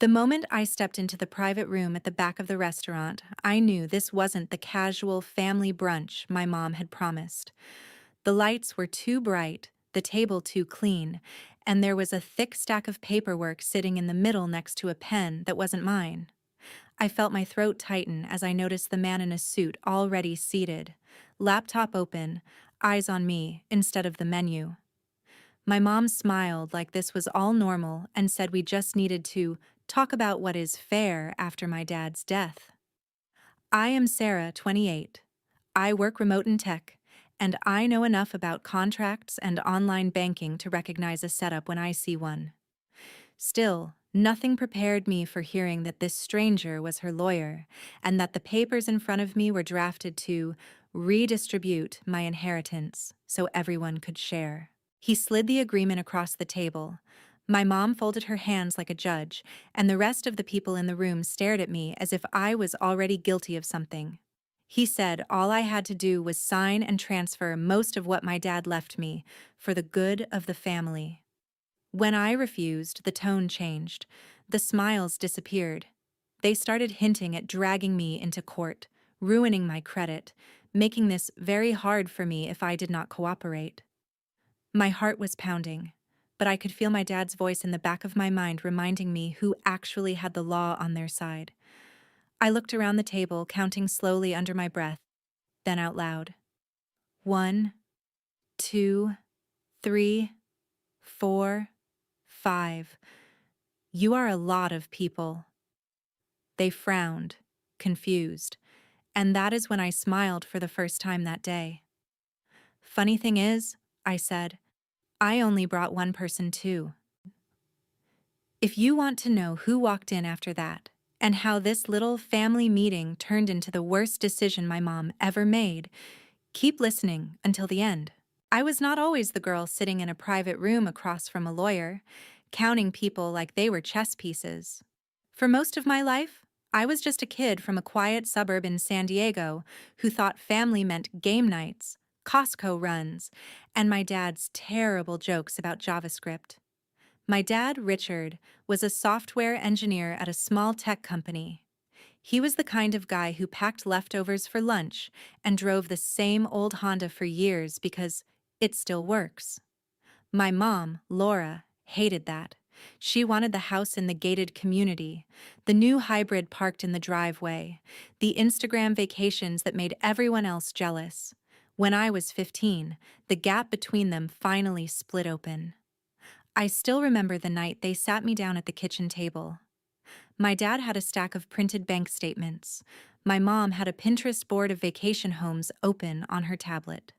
The moment I stepped into the private room at the back of the restaurant, I knew this wasn't the casual family brunch my mom had promised. The lights were too bright, the table too clean, and there was a thick stack of paperwork sitting in the middle next to a pen that wasn't mine. I felt my throat tighten as I noticed the man in a suit already seated, laptop open, eyes on me instead of the menu. My mom smiled like this was all normal and said we just needed to talk about what is fair after my dad's death. I am Sarah, 28. I work remote in tech, and I know enough about contracts and online banking to recognize a setup when I see one. Still, nothing prepared me for hearing that this stranger was her lawyer, and that the papers in front of me were drafted to redistribute my inheritance so everyone could share. He slid the agreement across the table. My mom folded her hands like a judge, and the rest of the people in the room stared at me as if I was already guilty of something. He said all I had to do was sign and transfer most of what my dad left me for the good of the family. When I refused, the tone changed. The smiles disappeared. They started hinting at dragging me into court, ruining my credit, making this very hard for me if I did not cooperate. My heart was pounding, but I could feel my dad's voice in the back of my mind reminding me who actually had the law on their side. I looked around the table, counting slowly under my breath, then out loud. 1, 2, 3, 4, 5. You are a lot of people. They frowned, confused, and that is when I smiled for the first time that day. Funny thing is, I said, I only brought one person too. If you want to know who walked in after that, and how this little family meeting turned into the worst decision my mom ever made, keep listening until the end. I was not always the girl sitting in a private room across from a lawyer, counting people like they were chess pieces. For most of my life, I was just a kid from a quiet suburb in San Diego who thought family meant game nights, Costco runs, and my dad's terrible jokes about JavaScript. My dad, Richard, was a software engineer at a small tech company. He was the kind of guy who packed leftovers for lunch and drove the same old Honda for years because it still works. My mom, Laura, hated that. She wanted the house in the gated community, the new hybrid parked in the driveway, the Instagram vacations that made everyone else jealous. When I was 15, the gap between them finally split open. I still remember the night they sat me down at the kitchen table. My dad had a stack of printed bank statements. My mom had a Pinterest board of vacation homes open on her tablet.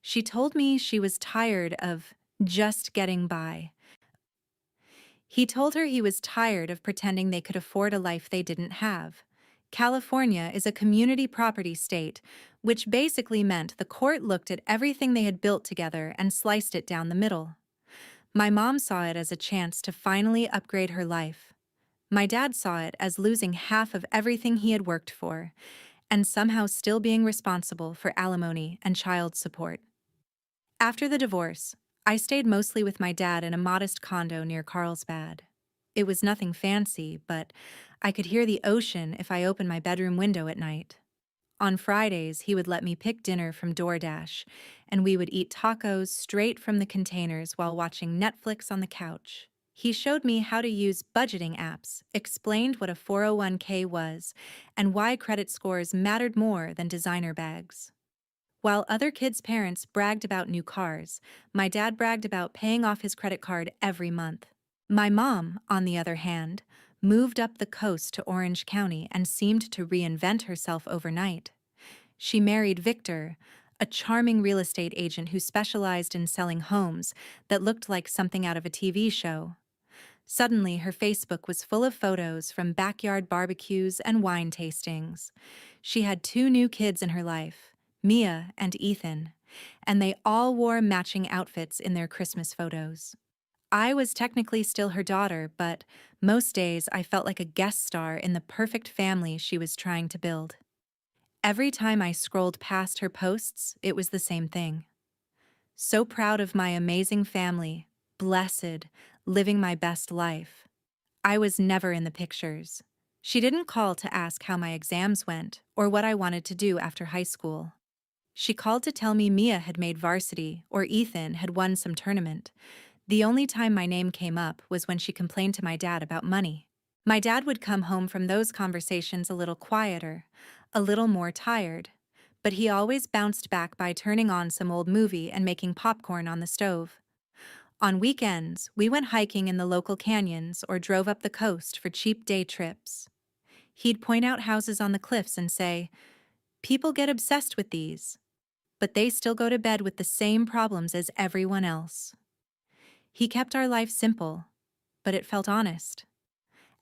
She told me she was tired of just getting by. He told her he was tired of pretending they could afford a life they didn't have. California is a community property state, which basically meant the court looked at everything they had built together and sliced it down the middle. My mom saw it as a chance to finally upgrade her life. My dad saw it as losing half of everything he had worked for, and somehow still being responsible for alimony and child support. After the divorce, I stayed mostly with my dad in a modest condo near Carlsbad. It was nothing fancy, but I could hear the ocean if I opened my bedroom window at night. On Fridays, he would let me pick dinner from DoorDash, and we would eat tacos straight from the containers while watching Netflix on the couch. He showed me how to use budgeting apps, explained what a 401k was, and why credit scores mattered more than designer bags. While other kids' parents bragged about new cars, my dad bragged about paying off his credit card every month. My mom, on the other hand, moved up the coast to Orange County and seemed to reinvent herself overnight. She married Victor, a charming real estate agent who specialized in selling homes that looked like something out of a TV show. Suddenly, her Facebook was full of photos from backyard barbecues and wine tastings. She had 2 new kids in her life, Mia and Ethan, and they all wore matching outfits in their Christmas photos. I was technically still her daughter, but most days I felt like a guest star in the perfect family she was trying to build. Every time I scrolled past her posts, it was the same thing. So proud of my amazing family, blessed, living my best life. I was never in the pictures. She didn't call to ask how my exams went or what I wanted to do after high school. She called to tell me Mia had made varsity or Ethan had won some tournament. The only time my name came up was when she complained to my dad about money. My dad would come home from those conversations a little quieter, a little more tired, but he always bounced back by turning on some old movie and making popcorn on the stove. On weekends, we went hiking in the local canyons or drove up the coast for cheap day trips. He'd point out houses on the cliffs and say, "People get obsessed with these, but they still go to bed with the same problems as everyone else." He kept our life simple, but it felt honest.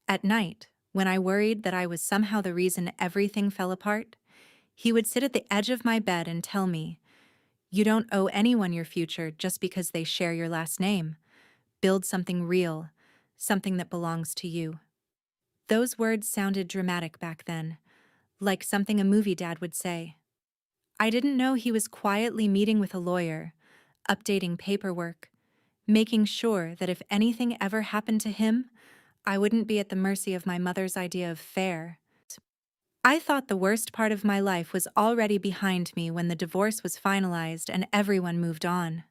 At night, when I worried that I was somehow the reason everything fell apart, he would sit at the edge of my bed and tell me, "You don't owe anyone your future just because they share your last name. Build something real, something that belongs to you." Those words sounded dramatic back then, like something a movie dad would say. I didn't know he was quietly meeting with a lawyer, updating paperwork, making sure that if anything ever happened to him, I wouldn't be at the mercy of my mother's idea of fair. I thought the worst part of my life was already behind me when the divorce was finalized and everyone moved on.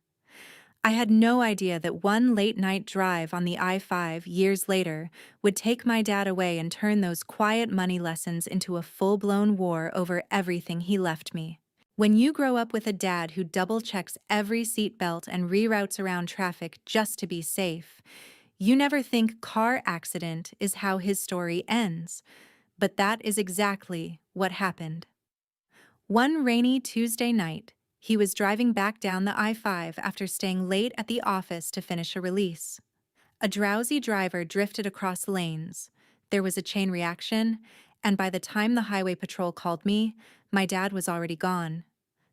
I had no idea that one late-night drive on the I-5 years later would take my dad away and turn those quiet money lessons into a full-blown war over everything he left me. When you grow up with a dad who double-checks every seatbelt and reroutes around traffic just to be safe, you never think car accident is how his story ends. But that is exactly what happened. One rainy Tuesday night, he was driving back down the I-5 after staying late at the office to finish a release. A drowsy driver drifted across lanes. There was a chain reaction, and by the time the highway patrol called me, my dad was already gone.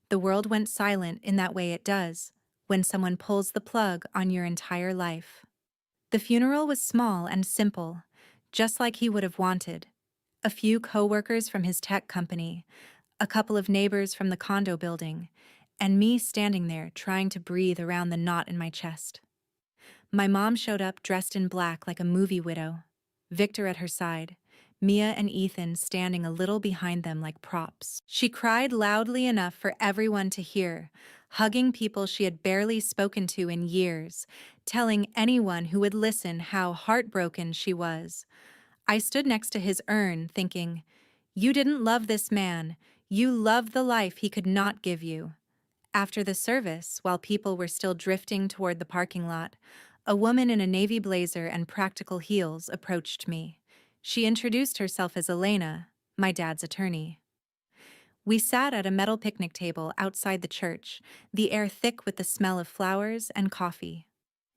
The world went silent in that way it does, when someone pulls the plug on your entire life. The funeral was small and simple, just like he would have wanted. A few co-workers from his tech company, a couple of neighbors from the condo building, and me standing there trying to breathe around the knot in my chest. My mom showed up dressed in black like a movie widow, Victor at her side, Mia and Ethan standing a little behind them like props. She cried loudly enough for everyone to hear, hugging people she had barely spoken to in years, telling anyone who would listen how heartbroken she was. I stood next to his urn, thinking, "You didn't love this man. You loved the life he could not give you." After the service, while people were still drifting toward the parking lot, a woman in a navy blazer and practical heels approached me. She introduced herself as Elena, my dad's attorney. We sat at a metal picnic table outside the church, the air thick with the smell of flowers and coffee.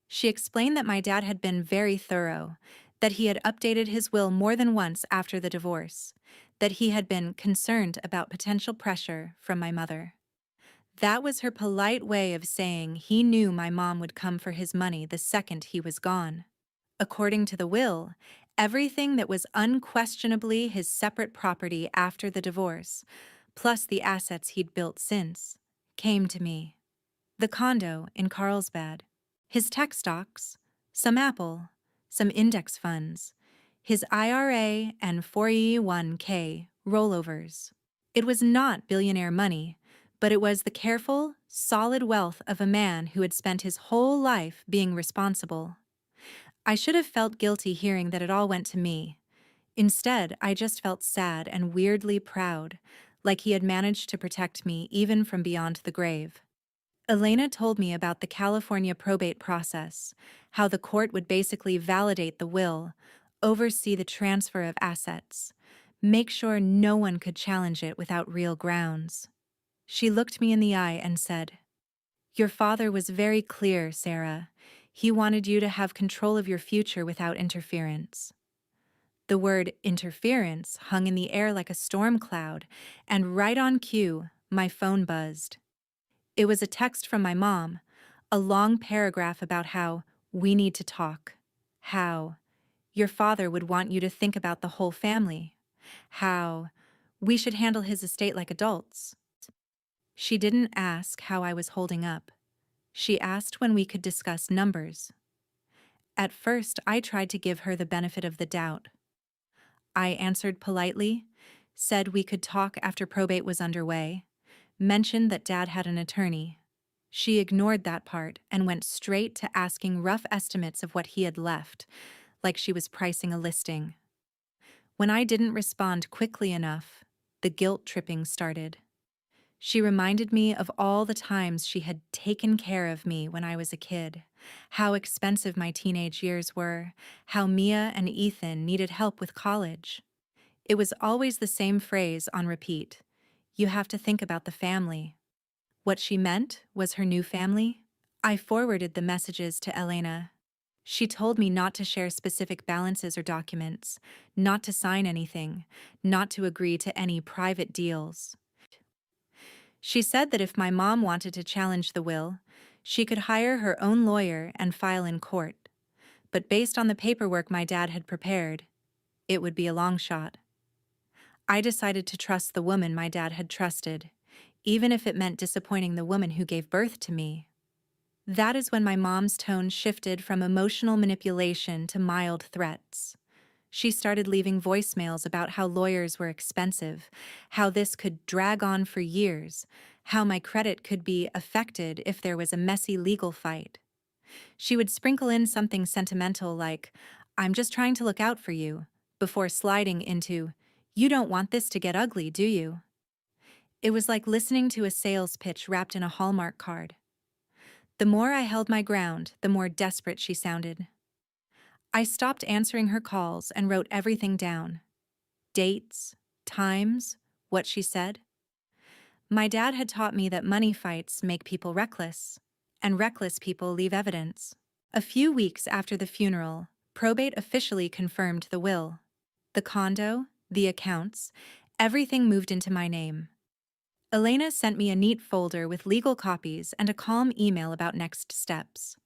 She explained that my dad had been very thorough, that he had updated his will more than once after the divorce, that he had been concerned about potential pressure from my mother. That was her polite way of saying he knew my mom would come for his money the second he was gone. According to the will, everything that was unquestionably his separate property after the divorce, plus the assets he'd built since, came to me. The condo in Carlsbad, his tech stocks, some Apple, some index funds, his IRA and 401k rollovers. It was not billionaire money, but it was the careful, solid wealth of a man who had spent his whole life being responsible. I should have felt guilty hearing that it all went to me. Instead, I just felt sad and weirdly proud, like he had managed to protect me even from beyond the grave. Elena told me about the California probate process, how the court would basically validate the will, oversee the transfer of assets, make sure no one could challenge it without real grounds. She looked me in the eye and said, "Your father was very clear, Sarah. He wanted you to have control of your future without interference." The word interference hung in the air like a storm cloud, and right on cue, my phone buzzed. It was a text from my mom, a long paragraph about how we need to talk, how your father would want you to think about the whole family, how we should handle his estate like adults. She didn't ask how I was holding up. She asked when we could discuss numbers. At first, I tried to give her the benefit of the doubt. I answered politely, said we could talk after probate was underway, mentioned that Dad had an attorney. She ignored that part and went straight to asking rough estimates of what he had left, like she was pricing a listing. When I didn't respond quickly enough, the guilt tripping started. She reminded me of all the times she had taken care of me when I was a kid, how expensive my teenage years were, how Mia and Ethan needed help with college. It was always the same phrase on repeat. You have to think about the family. What she meant was her new family. I forwarded the messages to Elena. She told me not to share specific balances or documents, not to sign anything, not to agree to any private deals. She said that if my mom wanted to challenge the will, she could hire her own lawyer and file in court. But based on the paperwork my dad had prepared, it would be a long shot. I decided to trust the woman my dad had trusted, even if it meant disappointing the woman who gave birth to me. That is when my mom's tone shifted from emotional manipulation to mild threats. She started leaving voicemails about how lawyers were expensive, how this could drag on for years, how my credit could be affected if there was a messy legal fight. She would sprinkle in something sentimental like, "I'm just trying to look out for you," before sliding into, "You don't want this to get ugly, do you?" It was like listening to a sales pitch wrapped in a Hallmark card. The more I held my ground, the more desperate she sounded. I stopped answering her calls and wrote everything down. Dates, times, what she said. My dad had taught me that money fights make people reckless, and reckless people leave evidence. A few weeks after the funeral, probate officially confirmed the will. The condo, the accounts, everything moved into my name. Elena sent me a neat folder with legal copies and a calm email about next steps.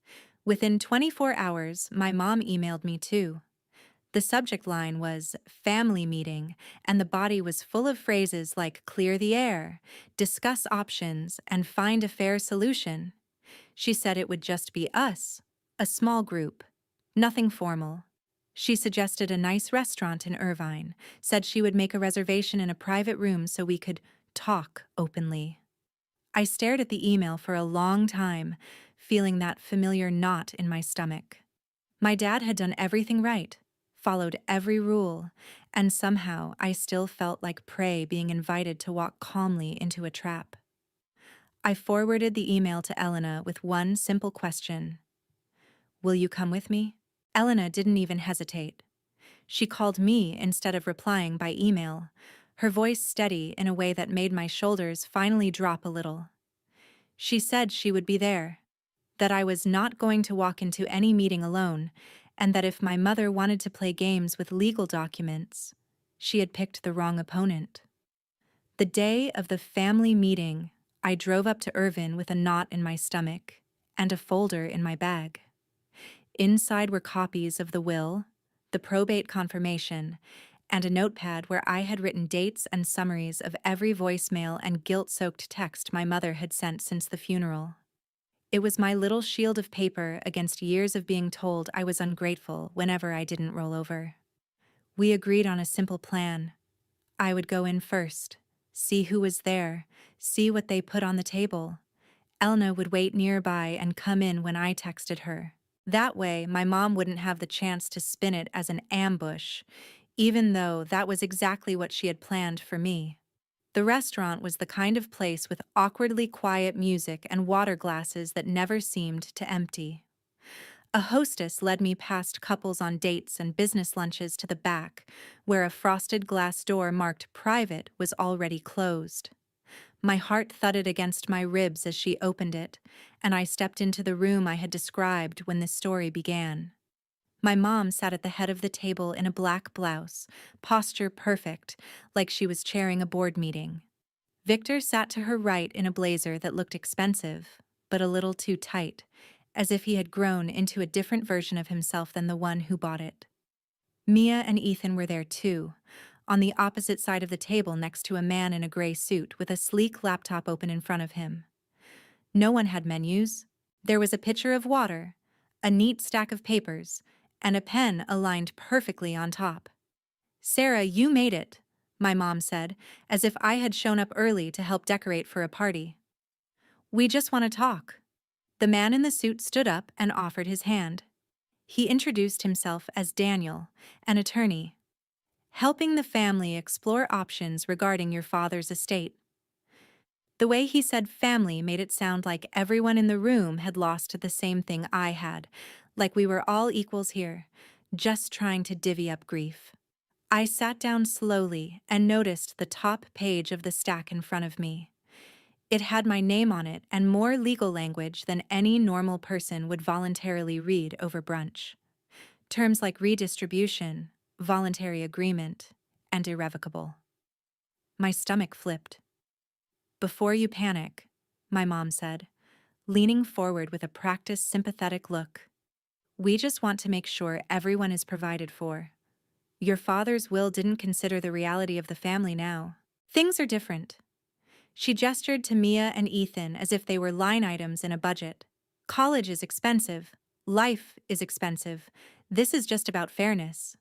Within 24 hours, my mom emailed me too. The subject line was family meeting, and the body was full of phrases like clear the air, discuss options, and find a fair solution. She said it would just be us, a small group, nothing formal. She suggested a nice restaurant in Irvine, said she would make a reservation in a private room so we could talk openly. I stared at the email for a long time, feeling that familiar knot in my stomach. My dad had done everything right, followed every rule, and somehow I still felt like prey being invited to walk calmly into a trap. I forwarded the email to Elena with one simple question. Will you come with me? Elena didn't even hesitate. She called me instead of replying by email, her voice steady in a way that made my shoulders finally drop a little. She said she would be there, that I was not going to walk into any meeting alone, and that if my mother wanted to play games with legal documents, she had picked the wrong opponent. The day of the family meeting, I drove up to Irvine with a knot in my stomach and a folder in my bag. Inside were copies of the will, the probate confirmation, and a notepad where I had written dates and summaries of every voicemail and guilt-soaked text my mother had sent since the funeral. It was my little shield of paper against years of being told I was ungrateful whenever I didn't roll over. We agreed on a simple plan. I would go in first, see who was there, see what they put on the table. Elna would wait nearby and come in when I texted her. That way, my mom wouldn't have the chance to spin it as an ambush, even though that was exactly what she had planned for me. The restaurant was the kind of place with awkwardly quiet music and water glasses that never seemed to empty. A hostess led me past couples on dates and business lunches to the back, where a frosted glass door marked private was already closed. My heart thudded against my ribs as she opened it, and I stepped into the room I had described when this story began. My mom sat at the head of the table in a black blouse, posture perfect, like she was chairing a board meeting. Victor sat to her right in a blazer that looked expensive, but a little too tight, as if he had grown into a different version of himself than the one who bought it. Mia and Ethan were there too, on the opposite side of the table next to a man in a gray suit with a sleek laptop open in front of him. No one had menus. There was a pitcher of water, a neat stack of papers, and a pen aligned perfectly on top. "Sarah, you made it," my mom said, as if I had shown up early to help decorate for a party. "We just want to talk." The man in the suit stood up and offered his hand. He introduced himself as Daniel, an attorney, helping the family explore options regarding your father's estate. The way he said family made it sound like everyone in the room had lost the same thing I had, like we were all equals here, just trying to divvy up grief. I sat down slowly and noticed the top page of the stack in front of me. It had my name on it and more legal language than any normal person would voluntarily read over brunch. Terms like redistribution, voluntary agreement, and irrevocable. My stomach flipped. "Before you panic," my mom said, leaning forward with a practiced, sympathetic look. "We just want to make sure everyone is provided for. Your father's will didn't consider the reality of the family now. Things are different." She gestured to Mia and Ethan as if they were line items in a budget. "College is expensive. Life is expensive. This is just about fairness."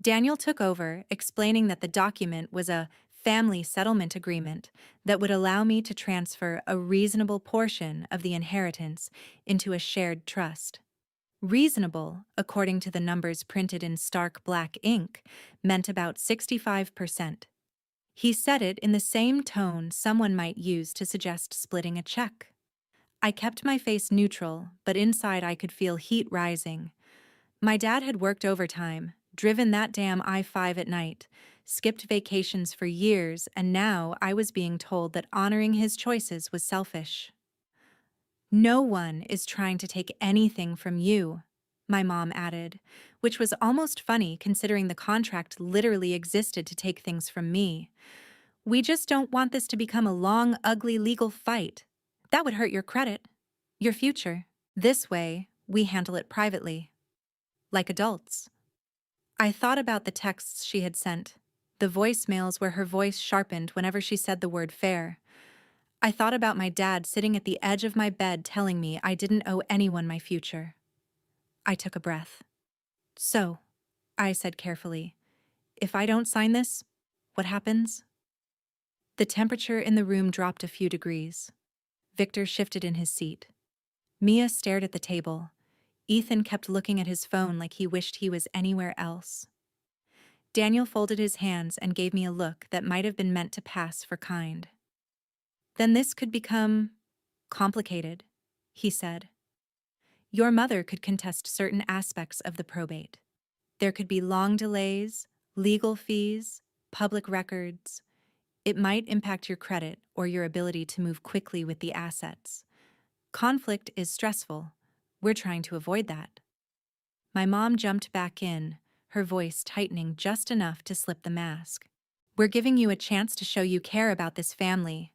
Daniel took over, explaining that the document was a family settlement agreement that would allow me to transfer a reasonable portion of the inheritance into a shared trust. Reasonable, according to the numbers printed in stark black ink, meant about 65%. He said it in the same tone someone might use to suggest splitting a check. I kept my face neutral, but inside I could feel heat rising. My dad had worked overtime, driven that damn I-5 at night, skipped vacations for years, and now I was being told that honoring his choices was selfish. "No one is trying to take anything from you," my mom added, which was almost funny considering the contract literally existed to take things from me. "We just don't want this to become a long, ugly legal fight. That would hurt your credit, your future. This way, we handle it privately. Like adults." I thought about the texts she had sent, the voicemails where her voice sharpened whenever she said the word fair. I thought about my dad sitting at the edge of my bed telling me I didn't owe anyone my future. I took a breath. "So," I said carefully, "if I don't sign this, what happens?" The temperature in the room dropped a few degrees. Victor shifted in his seat. Mia stared at the table. Ethan kept looking at his phone like he wished he was anywhere else. Daniel folded his hands and gave me a look that might have been meant to pass for kind. "Then this could become complicated," he said. "Your mother could contest certain aspects of the probate. There could be long delays, legal fees, public records. It might impact your credit or your ability to move quickly with the assets. Conflict is stressful. We're trying to avoid that." My mom jumped back in, her voice tightening just enough to slip the mask. "We're giving you a chance to show you care about this family.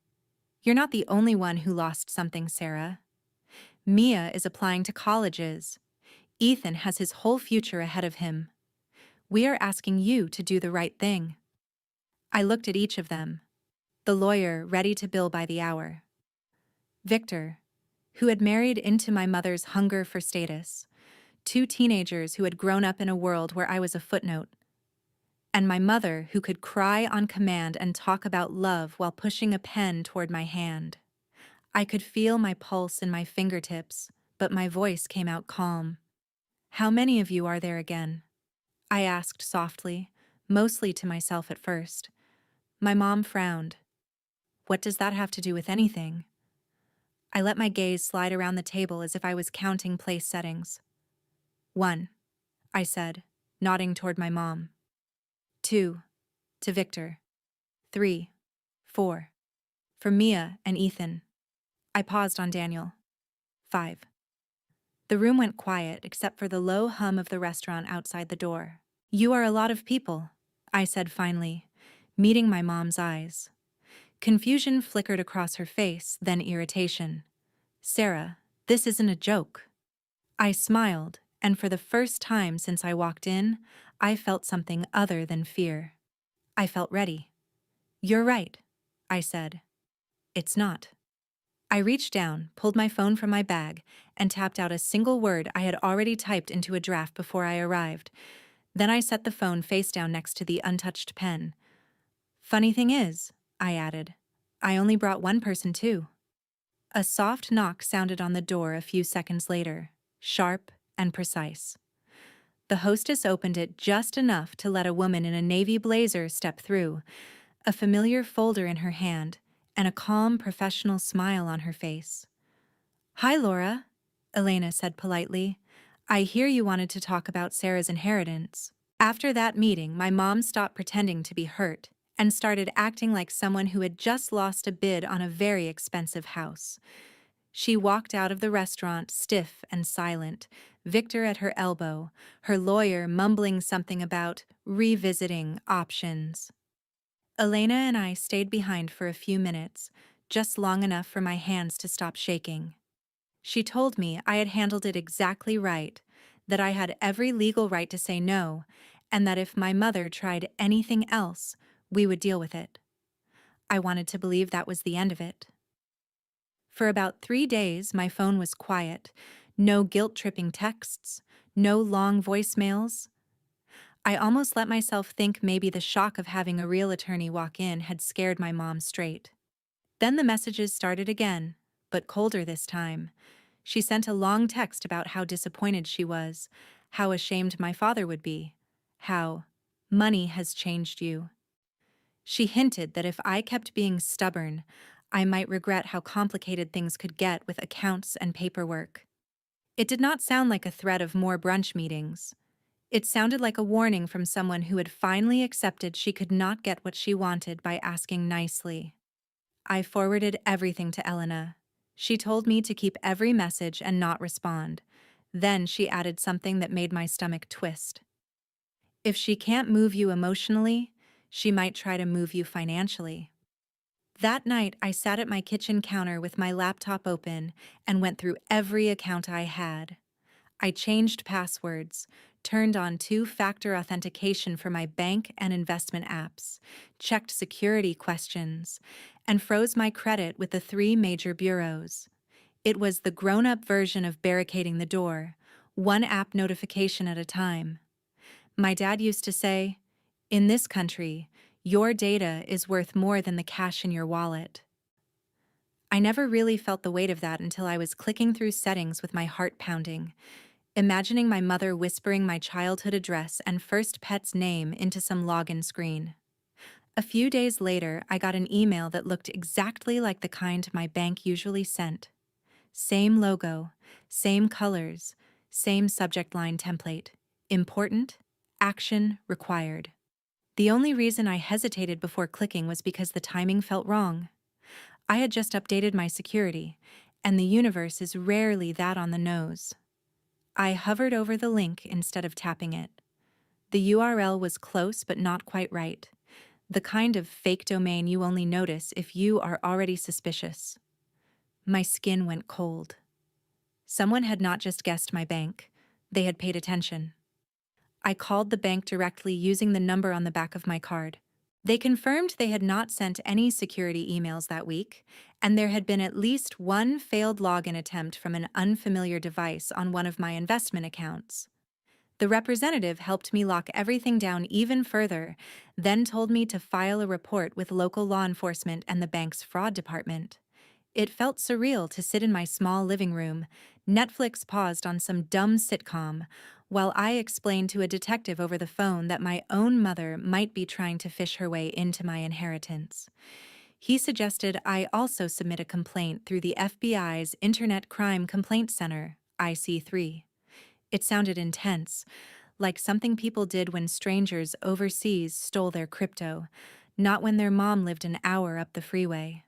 You're not the only one who lost something, Sarah. Mia is applying to colleges. Ethan has his whole future ahead of him. We are asking you to do the right thing." I looked at each of them. The lawyer ready to bill by the hour. Victor, who had married into my mother's hunger for status. 2 teenagers who had grown up in a world where I was a footnote. And my mother, who could cry on command and talk about love while pushing a pen toward my hand. I could feel my pulse in my fingertips, but my voice came out calm. "How many of you are there again?" I asked softly, mostly to myself at first. My mom frowned. "What does that have to do with anything?" I let my gaze slide around the table as if I was counting place settings. "1," I said, nodding toward my mom. "2, to Victor. 3, 4, for Mia and Ethan." I paused on Daniel. 5. The room went quiet except for the low hum of the restaurant outside the door. "You are a lot of people," I said finally, meeting my mom's eyes. Confusion flickered across her face, then irritation. "Sarah, this isn't a joke." I smiled, and for the first time since I walked in, I felt something other than fear. I felt ready. "You're right," I said. "It's not." I reached down, pulled my phone from my bag, and tapped out a single word I had already typed into a draft before I arrived. Then I set the phone face down next to the untouched pen. Funny thing is, I added, I only brought one person too. A soft knock sounded on the door a few seconds later, sharp and precise. The hostess opened it just enough to let a woman in a navy blazer step through, a familiar folder in her hand, and a calm, professional smile on her face. "Hi, Laura," Elena said politely. "I hear you wanted to talk about Sarah's inheritance." After that meeting, my mom stopped pretending to be hurt and started acting like someone who had just lost a bid on a very expensive house. She walked out of the restaurant stiff and silent, Victor at her elbow, her lawyer mumbling something about revisiting options. Elena and I stayed behind for a few minutes, just long enough for my hands to stop shaking. She told me I had handled it exactly right, that I had every legal right to say no, and that if my mother tried anything else, we would deal with it. I wanted to believe that was the end of it. For about 3 days, my phone was quiet. No guilt-tripping texts, no long voicemails. I almost let myself think maybe the shock of having a real attorney walk in had scared my mom straight. Then the messages started again, but colder this time. She sent a long text about how disappointed she was, how ashamed my father would be, how money has changed you. She hinted that if I kept being stubborn, I might regret how complicated things could get with accounts and paperwork. It did not sound like a threat of more brunch meetings. It sounded like a warning from someone who had finally accepted she could not get what she wanted by asking nicely. I forwarded everything to Elena. She told me to keep every message and not respond. Then she added something that made my stomach twist. If she can't move you emotionally, she might try to move you financially. That night, I sat at my kitchen counter with my laptop open and went through every account I had. I changed passwords, turned on two-factor authentication for my bank and investment apps, checked security questions, and froze my credit with the 3 major bureaus. It was the grown-up version of barricading the door, one app notification at a time. My dad used to say, "In this country, your data is worth more than the cash in your wallet." I never really felt the weight of that until I was clicking through settings with my heart pounding, imagining my mother whispering my childhood address and first pet's name into some login screen. A few days later, I got an email that looked exactly like the kind my bank usually sent. Same logo, same colors, same subject line template. Important, action required. The only reason I hesitated before clicking was because the timing felt wrong. I had just updated my security, and the universe is rarely that on the nose. I hovered over the link instead of tapping it. The URL was close but not quite right, the kind of fake domain you only notice if you are already suspicious. My skin went cold. Someone had not just guessed my bank, they had paid attention. I called the bank directly using the number on the back of my card. They confirmed they had not sent any security emails that week, and there had been at least one failed login attempt from an unfamiliar device on one of my investment accounts. The representative helped me lock everything down even further, then told me to file a report with local law enforcement and the bank's fraud department. It felt surreal to sit in my small living room, Netflix paused on some dumb sitcom, while I explained to a detective over the phone that my own mother might be trying to fish her way into my inheritance. He suggested I also submit a complaint through the FBI's Internet Crime Complaint Center, IC3. It sounded intense, like something people did when strangers overseas stole their crypto, not when their mom lived an hour up the freeway.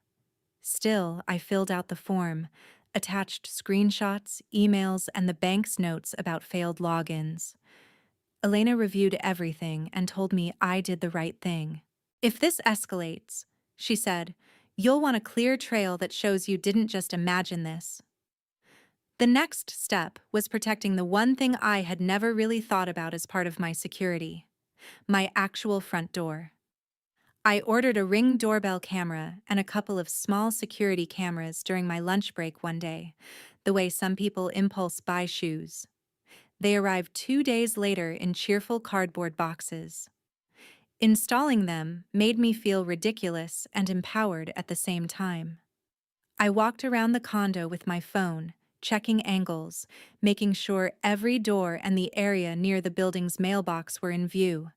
Still, I filled out the form, attached screenshots, emails, and the bank's notes about failed logins. Elena reviewed everything and told me I did the right thing. "If this escalates," she said, "you'll want a clear trail that shows you didn't just imagine this." The next step was protecting the one thing I had never really thought about as part of my security: my actual front door. I ordered a Ring doorbell camera and a couple of small security cameras during my lunch break one day, the way some people impulse buy shoes. They arrived 2 days later in cheerful cardboard boxes. Installing them made me feel ridiculous and empowered at the same time. I walked around the condo with my phone, checking angles, making sure every door and the area near the building's mailbox were in view.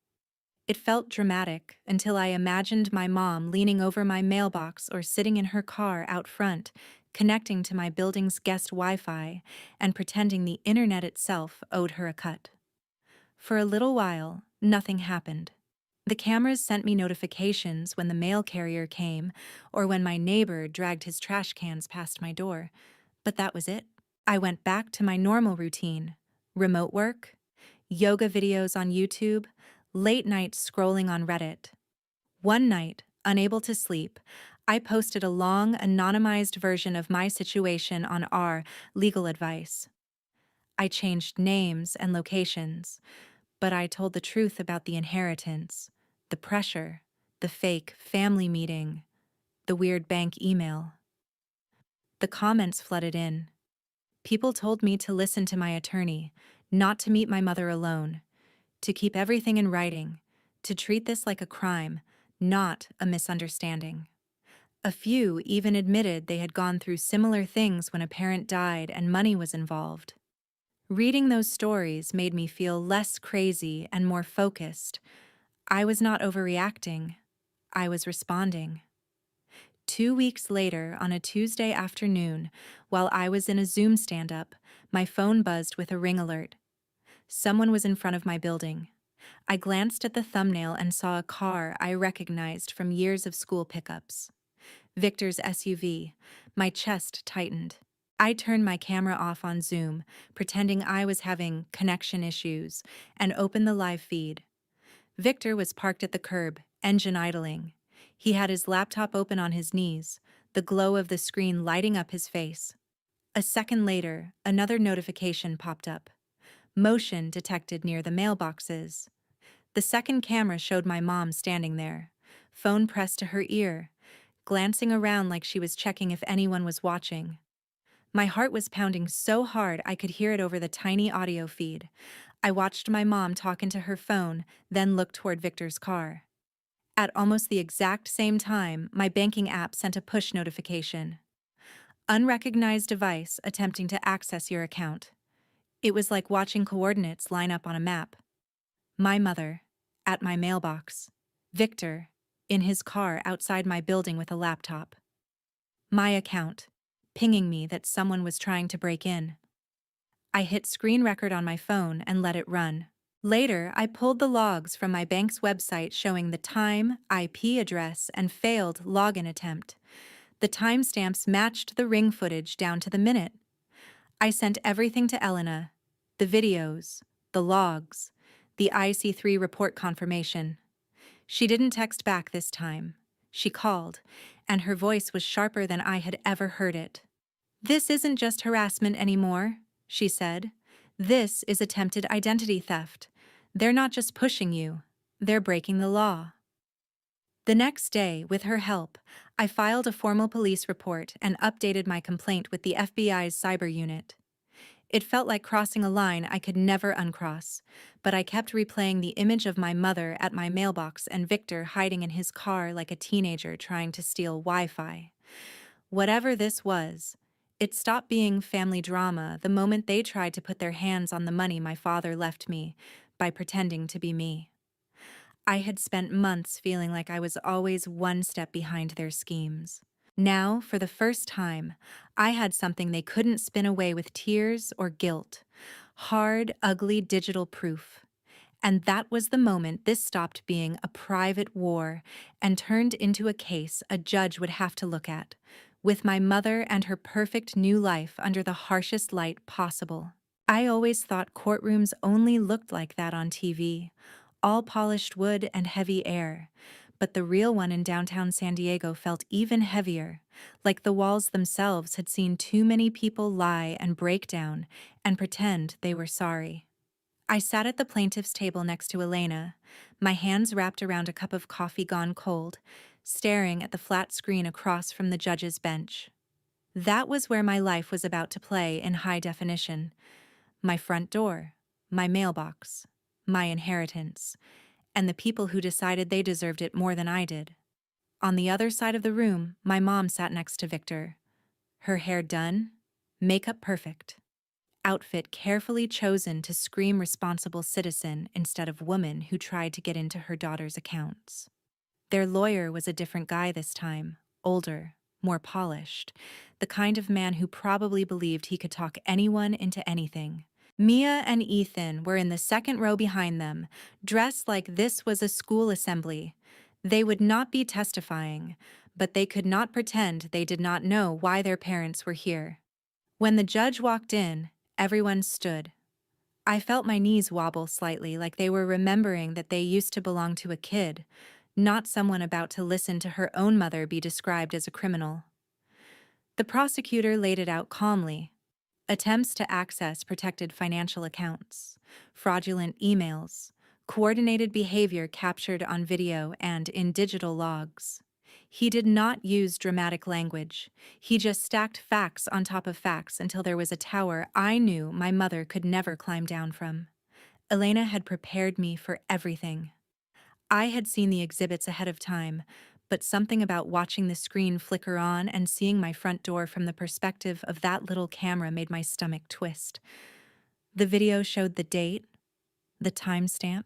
It felt dramatic until I imagined my mom leaning over my mailbox or sitting in her car out front, connecting to my building's guest Wi-Fi and pretending the internet itself owed her a cut. For a little while, nothing happened. The cameras sent me notifications when the mail carrier came or when my neighbor dragged his trash cans past my door, but that was it. I went back to my normal routine: remote work, yoga videos on YouTube, late nights scrolling on Reddit. One night, unable to sleep, I posted a long, anonymized version of my situation on our legal advice. I changed names and locations, but I told the truth about the inheritance, the pressure, the fake family meeting, the weird bank email. The comments flooded in. People told me to listen to my attorney, not to meet my mother alone, to keep everything in writing, to treat this like a crime, not a misunderstanding. A few even admitted they had gone through similar things when a parent died and money was involved. Reading those stories made me feel less crazy and more focused. I was not overreacting. I was responding. 2 weeks later, on a Tuesday afternoon, while I was in a Zoom stand-up, my phone buzzed with a ring alert. Someone was in front of my building. I glanced at the thumbnail and saw a car I recognized from years of school pickups. Victor's SUV. My chest tightened. I turned my camera off on Zoom, pretending I was having connection issues, and opened the live feed. Victor was parked at the curb, engine idling. He had his laptop open on his knees, the glow of the screen lighting up his face. A second later, another notification popped up. Motion detected near the mailboxes. The second camera showed my mom standing there, phone pressed to her ear, glancing around like she was checking if anyone was watching. My heart was pounding so hard I could hear it over the tiny audio feed. I watched my mom talk into her phone, then looked toward Victor's car. At almost the exact same time, my banking app sent a push notification. Unrecognized device attempting to access your account. It was like watching coordinates line up on a map. My mother, at my mailbox. Victor, in his car outside my building with a laptop. My account, pinging me that someone was trying to break in. I hit screen record on my phone and let it run. Later, I pulled the logs from my bank's website showing the time, IP address, and failed login attempt. The timestamps matched the ring footage down to the minute. I sent everything to Elena: the videos, the logs, the IC3 report confirmation. She didn't text back this time. She called, and her voice was sharper than I had ever heard it. "This isn't just harassment anymore," she said. "This is attempted identity theft. They're not just pushing you, they're breaking the law." The next day, with her help, I filed a formal police report and updated my complaint with the FBI's cyber unit. It felt like crossing a line I could never uncross, but I kept replaying the image of my mother at my mailbox and Victor hiding in his car like a teenager trying to steal Wi-Fi. Whatever this was, it stopped being family drama the moment they tried to put their hands on the money my father left me by pretending to be me. I had spent months feeling like I was always one step behind their schemes. Now, for the first time, I had something they couldn't spin away with tears or guilt: hard, ugly digital proof. And that was the moment this stopped being a private war and turned into a case a judge would have to look at, with my mother and her perfect new life under the harshest light possible. I always thought courtrooms only looked like that on TV, all polished wood and heavy air, but the real one in downtown San Diego felt even heavier, like the walls themselves had seen too many people lie and break down and pretend they were sorry. I sat at the plaintiff's table next to Elena, my hands wrapped around a cup of coffee gone cold, staring at the flat screen across from the judge's bench. That was where my life was about to play in high definition. My front door, my mailbox, my inheritance, and the people who decided they deserved it more than I did. On the other side of the room, my mom sat next to Victor. Her hair done, makeup perfect, outfit carefully chosen to scream responsible citizen instead of woman who tried to get into her daughter's accounts. Their lawyer was a different guy this time, older, more polished, the kind of man who probably believed he could talk anyone into anything. Mia and Ethan were in the second row behind them, dressed like this was a school assembly. They would not be testifying, but they could not pretend they did not know why their parents were here. When the judge walked in, everyone stood. I felt my knees wobble slightly, like they were remembering that they used to belong to a kid, not someone about to listen to her own mother be described as a criminal. The prosecutor laid it out calmly. Attempts to access protected financial accounts, fraudulent emails, coordinated behavior captured on video and in digital logs. He did not use dramatic language. He just stacked facts on top of facts until there was a tower I knew my mother could never climb down from. Elena had prepared me for everything. I had seen the exhibits ahead of time, but something about watching the screen flicker on and seeing my front door from the perspective of that little camera made my stomach twist. The video showed the date, the timestamp,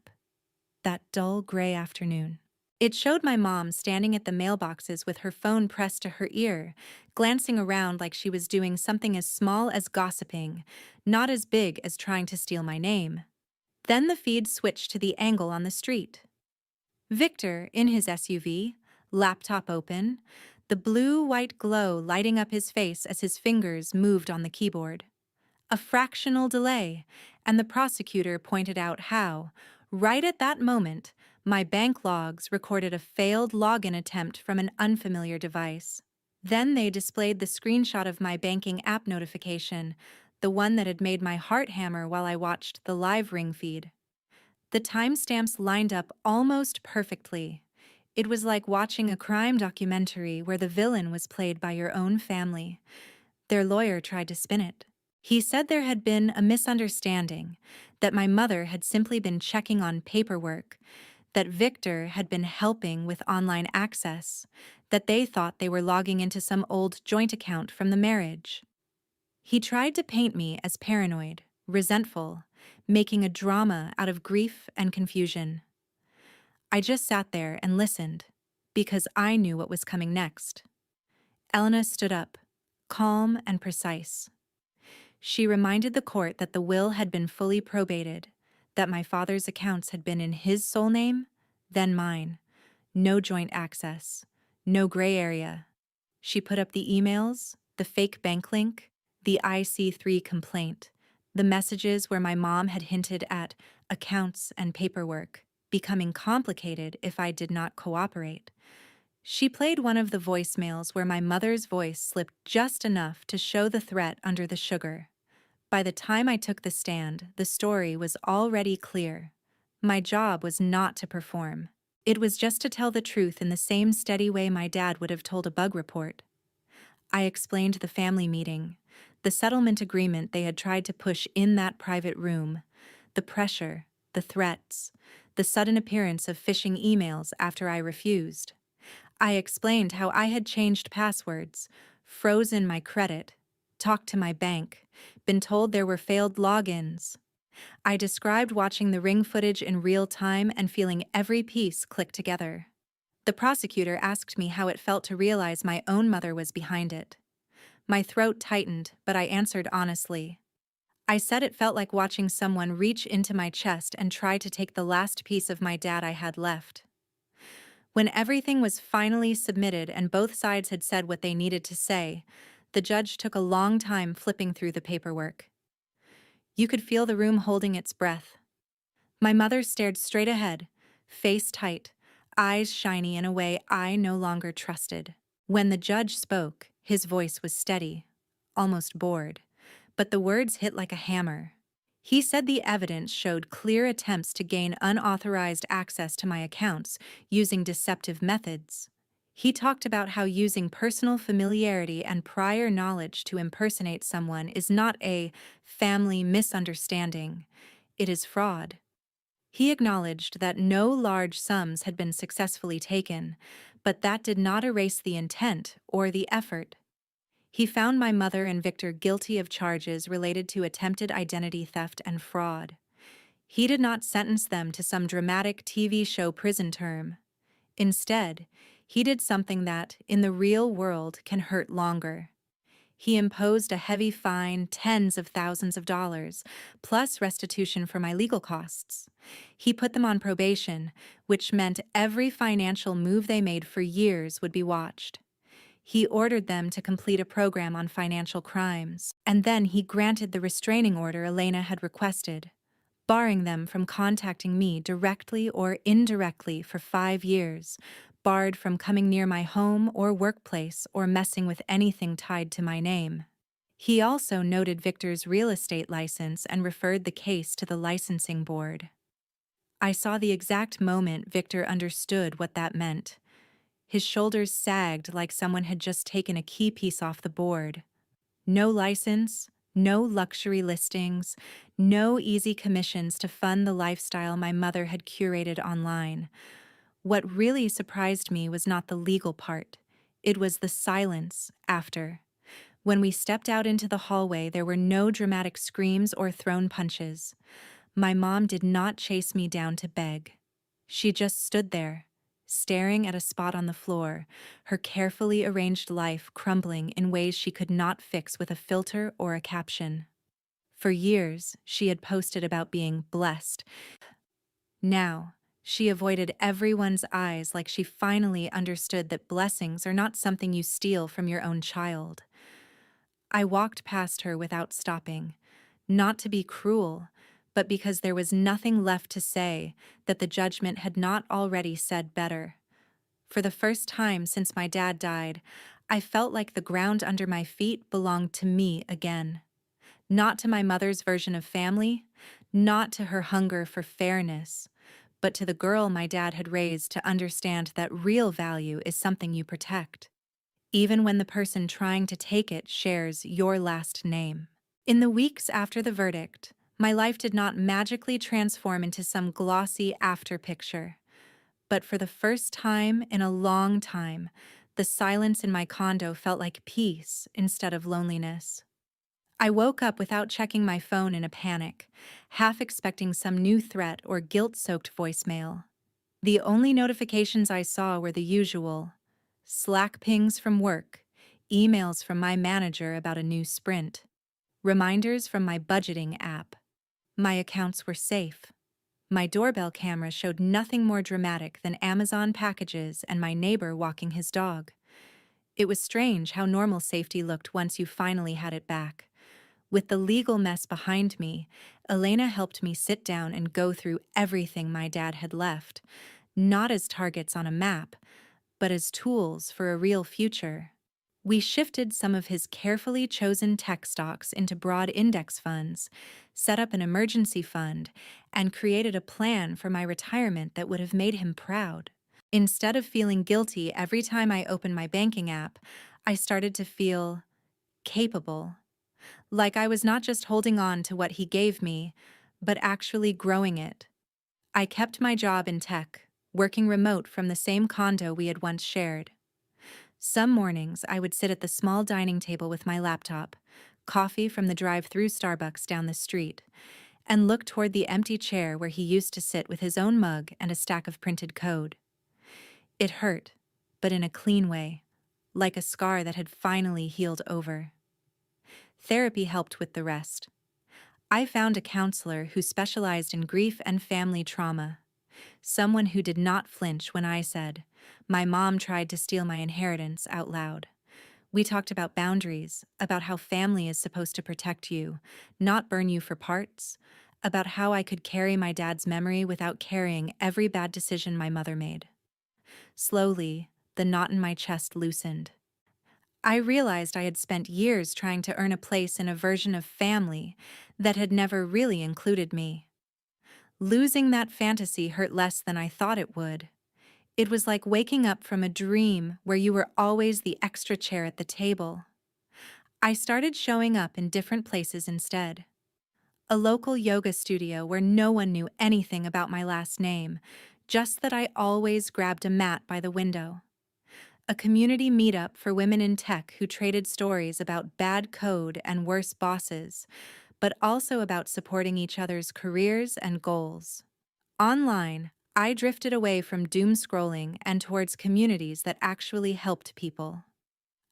that dull gray afternoon. It showed my mom standing at the mailboxes with her phone pressed to her ear, glancing around like she was doing something as small as gossiping, not as big as trying to steal my name. Then the feed switched to the angle on the street. Victor, in his SUV, laptop open, the blue-white glow lighting up his face as his fingers moved on the keyboard. A fractional delay, and the prosecutor pointed out how, right at that moment, my bank logs recorded a failed login attempt from an unfamiliar device. Then they displayed the screenshot of my banking app notification, the one that had made my heart hammer while I watched the live ring feed. The timestamps lined up almost perfectly. It was like watching a crime documentary where the villain was played by your own family. Their lawyer tried to spin it. He said there had been a misunderstanding, that my mother had simply been checking on paperwork, that Victor had been helping with online access, that they thought they were logging into some old joint account from the marriage. He tried to paint me as paranoid, resentful, making a drama out of grief and confusion. I just sat there and listened, because I knew what was coming next. Elena stood up, calm and precise. She reminded the court that the will had been fully probated, that my father's accounts had been in his sole name, then mine. No joint access, no gray area. She put up the emails, the fake bank link, the IC3 complaint, the messages where my mom had hinted at accounts and paperwork becoming complicated if I did not cooperate. She played one of the voicemails where my mother's voice slipped just enough to show the threat under the sugar. By the time I took the stand, the story was already clear. My job was not to perform. It was just to tell the truth in the same steady way my dad would have told a bug report. I explained the family meeting, the settlement agreement they had tried to push in that private room, the pressure, the threats, the sudden appearance of phishing emails after I refused. I explained how I had changed passwords, frozen my credit, talked to my bank, been told there were failed logins. I described watching the ring footage in real time and feeling every piece click together. The prosecutor asked me how it felt to realize my own mother was behind it. My throat tightened, but I answered honestly. I said it felt like watching someone reach into my chest and try to take the last piece of my dad I had left. When everything was finally submitted and both sides had said what they needed to say, the judge took a long time flipping through the paperwork. You could feel the room holding its breath. My mother stared straight ahead, face tight, eyes shiny in a way I no longer trusted. When the judge spoke, his voice was steady, almost bored, but the words hit like a hammer. He said the evidence showed clear attempts to gain unauthorized access to my accounts using deceptive methods. He talked about how using personal familiarity and prior knowledge to impersonate someone is not a family misunderstanding, it is fraud. He acknowledged that no large sums had been successfully taken, but that did not erase the intent or the effort. He found my mother and Victor guilty of charges related to attempted identity theft and fraud. He did not sentence them to some dramatic TV show prison term. Instead, he did something that, in the real world, can hurt longer. He imposed a heavy fine, tens of thousands of dollars, plus restitution for my legal costs. He put them on probation, which meant every financial move they made for years would be watched. He ordered them to complete a program on financial crimes, and then he granted the restraining order Elena had requested, barring them from contacting me directly or indirectly for 5 years, barred from coming near my home or workplace or messing with anything tied to my name. He also noted Victor's real estate license and referred the case to the licensing board. I saw the exact moment Victor understood what that meant. His shoulders sagged like someone had just taken a key piece off the board. No license, no luxury listings, no easy commissions to fund the lifestyle my mother had curated online. What really surprised me was not the legal part. It was the silence after. When we stepped out into the hallway, there were no dramatic screams or thrown punches. My mom did not chase me down to beg. She just stood there, staring at a spot on the floor, her carefully arranged life crumbling in ways she could not fix with a filter or a caption. For years, she had posted about being blessed. Now, she avoided everyone's eyes like she finally understood that blessings are not something you steal from your own child. I walked past her without stopping, not to be cruel, but because there was nothing left to say that the judgment had not already said better. For the first time since my dad died, I felt like the ground under my feet belonged to me again. Not to my mother's version of family, not to her hunger for fairness, but to the girl my dad had raised to understand that real value is something you protect, even when the person trying to take it shares your last name. In the weeks after the verdict, my life did not magically transform into some glossy after picture. But for the first time in a long time, the silence in my condo felt like peace instead of loneliness. I woke up without checking my phone in a panic, half expecting some new threat or guilt-soaked voicemail. The only notifications I saw were the usual: Slack pings from work, emails from my manager about a new sprint, reminders from my budgeting app. My accounts were safe. My doorbell camera showed nothing more dramatic than Amazon packages and my neighbor walking his dog. It was strange how normal safety looked once you finally had it back. With the legal mess behind me, Elena helped me sit down and go through everything my dad had left, not as targets on a map, but as tools for a real future. We shifted some of his carefully chosen tech stocks into broad index funds, set up an emergency fund, and created a plan for my retirement that would have made him proud. Instead of feeling guilty every time I opened my banking app, I started to feel capable. Like I was not just holding on to what he gave me, but actually growing it. I kept my job in tech, working remote from the same condo we had once shared. Some mornings, I would sit at the small dining table with my laptop, coffee from the drive-through Starbucks down the street, and look toward the empty chair where he used to sit with his own mug and a stack of printed code. It hurt, but in a clean way, like a scar that had finally healed over. Therapy helped with the rest. I found a counselor who specialized in grief and family trauma, someone who did not flinch when I said, "My mom tried to steal my inheritance," out loud. We talked about boundaries, about how family is supposed to protect you, not burn you for parts, about how I could carry my dad's memory without carrying every bad decision my mother made. Slowly, the knot in my chest loosened. I realized I had spent years trying to earn a place in a version of family that had never really included me. Losing that fantasy hurt less than I thought it would. It was like waking up from a dream where you were always the extra chair at the table. I started showing up in different places instead. A local yoga studio where no one knew anything about my last name, just that I always grabbed a mat by the window. A community meetup for women in tech who traded stories about bad code and worse bosses, but also about supporting each other's careers and goals. Online, I drifted away from doom scrolling and towards communities that actually helped people.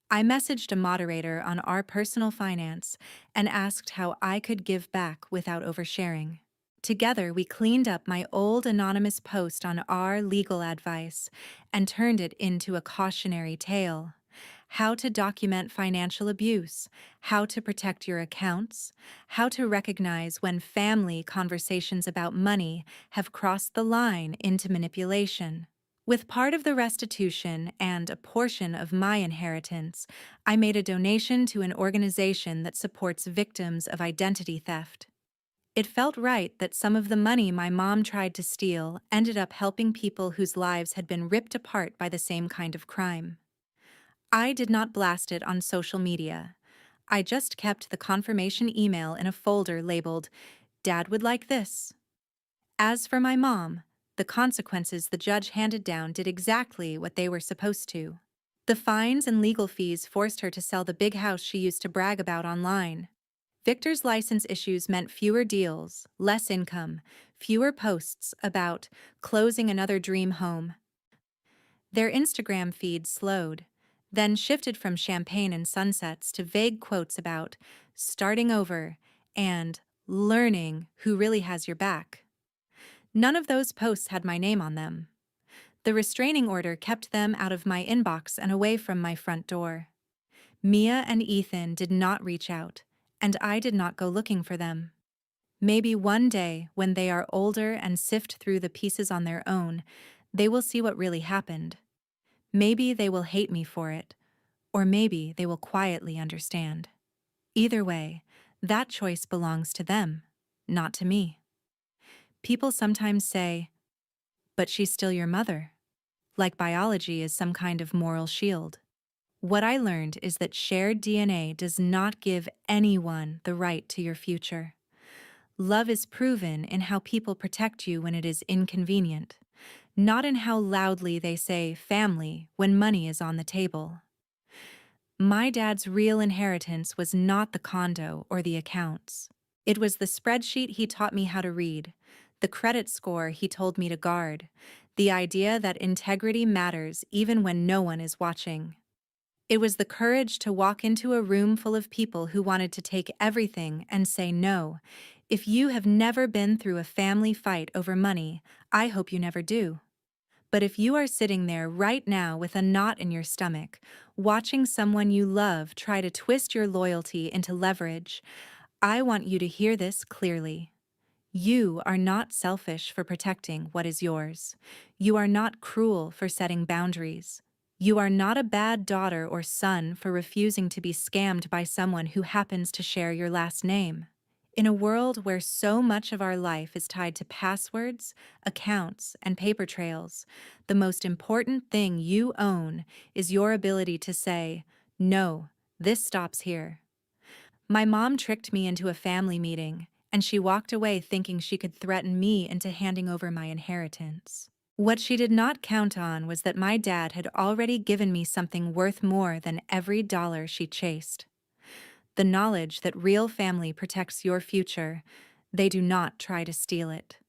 I messaged a moderator on our personal finance and asked how I could give back without oversharing. Together, we cleaned up my old anonymous post on our legal advice and turned it into a cautionary tale. How to document financial abuse, how to protect your accounts, how to recognize when family conversations about money have crossed the line into manipulation. With part of the restitution and a portion of my inheritance, I made a donation to an organization that supports victims of identity theft. It felt right that some of the money my mom tried to steal ended up helping people whose lives had been ripped apart by the same kind of crime. I did not blast it on social media. I just kept the confirmation email in a folder labeled, "Dad would like this." As for my mom, the consequences the judge handed down did exactly what they were supposed to. The fines and legal fees forced her to sell the big house she used to brag about online. Victor's license issues meant fewer deals, less income, fewer posts about closing another dream home. Their Instagram feed slowed, then shifted from champagne and sunsets to vague quotes about starting over and learning who really has your back. None of those posts had my name on them. The restraining order kept them out of my inbox and away from my front door. Mia and Ethan did not reach out, and I did not go looking for them. Maybe one day, when they are older and sift through the pieces on their own, they will see what really happened. Maybe they will hate me for it, or maybe they will quietly understand. Either way, that choice belongs to them, not to me. People sometimes say, "But she's still your mother," like biology is some kind of moral shield. What I learned is that shared DNA does not give anyone the right to your future. Love is proven in how people protect you when it is inconvenient, not in how loudly they say family when money is on the table. My dad's real inheritance was not the condo or the accounts. It was the spreadsheet he taught me how to read, the credit score he told me to guard, the idea that integrity matters even when no one is watching. It was the courage to walk into a room full of people who wanted to take everything and say no. If you have never been through a family fight over money, I hope you never do. But if you are sitting there right now with a knot in your stomach, watching someone you love try to twist your loyalty into leverage, I want you to hear this clearly. You are not selfish for protecting what is yours. You are not cruel for setting boundaries. You are not a bad daughter or son for refusing to be scammed by someone who happens to share your last name. In a world where so much of our life is tied to passwords, accounts, and paper trails, the most important thing you own is your ability to say, "No, this stops here." My mom tricked me into a family meeting, and she walked away thinking she could threaten me into handing over my inheritance. What she did not count on was that my dad had already given me something worth more than every dollar she chased. The knowledge that real family protects your future, they do not try to steal it.